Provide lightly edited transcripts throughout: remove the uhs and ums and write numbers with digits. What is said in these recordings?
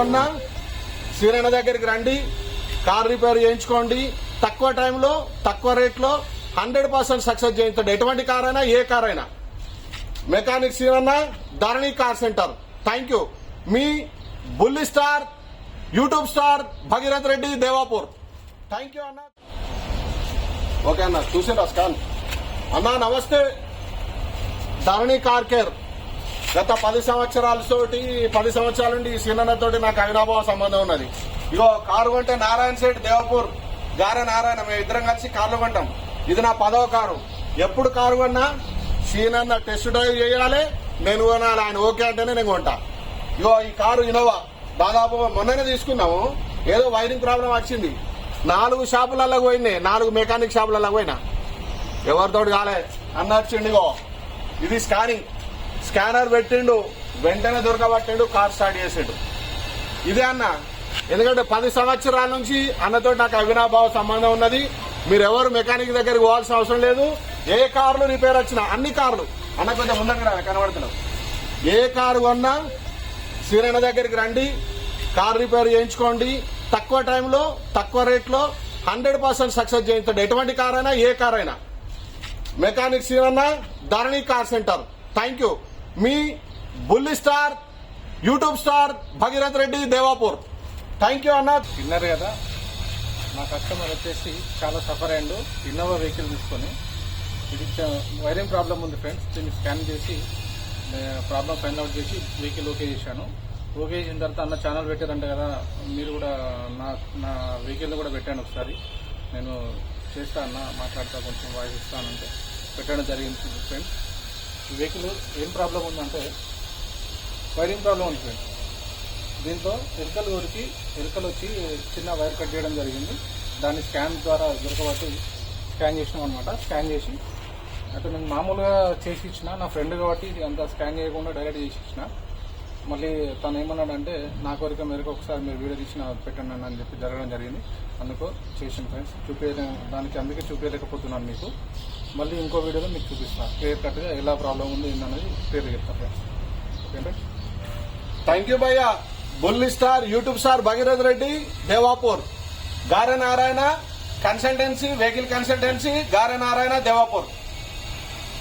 కొన్నా శ్రీరణ దగ్గరికి రండి, కార్ రిపేర్ చేయించుకోండి. తక్కువ టైంలో తక్కువ రేట్లో 100% సక్సెస్ చేయించండి. ఎటువంటి కార్ అయినా, ఏ కార్ అయినా. Mechanic Srirana, Dharani car centre. Thank you. మీ బుల్లి star, YouTube star Bhagirath Reddy, Devapur. Thank you అన్న. ఓకే అన్న, చూసిండ్రా స్కాన్ అన్నా. నమస్తే. ధరణి కార్ కేర్ గత 10 సంవత్సరాల నుండి సీనన్నతోటి నాకు అవినాభావ సంబంధం ఉన్నది. ఇగో కారు కొంటే నారాయణ సేట్, దేవపూర్, గారె నారాయణ, మేము ఇద్దరం కలిసి కార్లు కొంటాం. ఇది నా 10వ కారు. ఎప్పుడు కారు కొన్నా సీనన్న టెస్ట్ డ్రైవ్ చేయాలి, నేను కొనాలి. ఆయన ఓకే అంటేనే నేను కొంటా. ఇగో ఈ కారు ఇనోవా, దాదాపు మొన్ననే తీసుకున్నాము. ఏదో వైరింగ్ ప్రాబ్లం వచ్చింది. 4 షాపులలో పోయినాయి, 4 మెకానిక్ షాపులలో పోయినా, ఎవరితోటి కాలే. అన్న వచ్చిండిగో, ఇది స్కానింగ్, స్కానర్ పెట్టిండు, వెంటనే దొరకబట్టిండు, కార్ స్టార్ట్ చేసాడు. ఇదే అన్న. ఎందుకంటే 10 సంవత్సరాల నుంచి అన్నతో నాకు అవినాభావ సంబంధం ఉన్నది. మీరెవరు మెకానిక్ దగ్గరికి పోవాల్సిన అవసరం లేదు. ఏ కార్లు రిపేర్ వచ్చినా, అన్ని కార్లు అన్న కొంచెం ముందర కనబడుతున్నావు, ఏ కారు కొన్నా శ్రీరణ దగ్గరికి రండి, కార్ రిపేర్ చేయించుకోండి. తక్కువ టైంలో తక్కువ రేట్లో 100% సక్సెస్ చేయించండి. ఎటువంటి కార్ అయినా, ఏ కార్ అయినా. Mechanic Srirana, Dharani car centre. Thank you. మీ బుల్లి star, YouTube star Bhagirath Reddy, Devapur. Thank you అన్న. విన్నారు కదా, మా కస్టమర్ వచ్చేసి చాలా సఫర్ అయ్యిండు. ఇన్నోవా వెహికల్ తీసుకొని, ఇది వైరింగ్ ప్రాబ్లం ఉంది ఫ్రెండ్స్. దీన్ని స్కాన్ చేసి ప్రాబ్లం ఫైండ్ అవుట్ చేసి వెహికల్ ఓకే చేశాను. ఓకే చేసిన తర్వాత అన్న ఛానల్ పెట్టారంట కదా, మీరు కూడా నా వెహికల్ కూడా పెట్టాను ఒకసారి. నేను చేస్తా అన్న, మాట్లాడతా, కొంచెం వాయిస్ ఇస్తానంటే పెట్టడం జరిగింది ఫ్రెండ్స్. ఈ వెహికల్ ఏం ప్రాబ్లం ఉందంటే వైరింగ్ ప్రాబ్లం ఉంది ఫ్రెండ్స్. దీంతో ఎలుకలు వచ్చి చిన్న వైర్ కట్ చేయడం జరిగింది. దాన్ని స్కాన్ ద్వారా దొరకబట్టి స్కాన్ చేసినాం అనమాట. స్కాన్ చేసి అయితే నేను మామూలుగా చేసి ఇచ్చిన, నా ఫ్రెండ్ కాబట్టి అంతా స్కాన్ చేయకుండా డైరెక్ట్ చేసి ఇచ్చిన. మళ్ళీ తను ఏమన్నాడంటే, నా కోరిక మేరకు ఒకసారి మీరు వీడియో తీసి పెట్టండి అని చెప్పి జరగడం జరిగింది. అందుకు చేసిన ఫ్రెండ్స్ అందుకే చూపించలేకపోతున్నాను మీకు. మళ్ళీ ఇంకో వీడియోలో మీకు చూపిస్తాను క్లియర్ కట్గా ఎలా ప్రాబ్లం ఉంది ఏంటనేది క్లియర్గా చెప్తాను ఫ్రెండ్స్. ఓకే, థ్యాంక్ యూ భయ్యా. బుల్లి star, YouTube star Bhagirath Reddy, Devapur. Gare Narayana consultancy, vehicle consultancy, Gare Narayana, Devapur.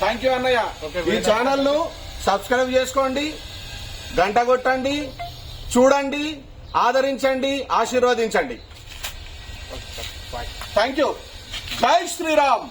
Thank you అన్నయ్య. ఈ ఛానల్ ను సబ్స్క్రైబ్ చేసుకోండి, గంట కొట్టండి, చూడండి, ఆదరించండి, ఆశీర్వదించండి. Thank you. జై శ్రీరామ్.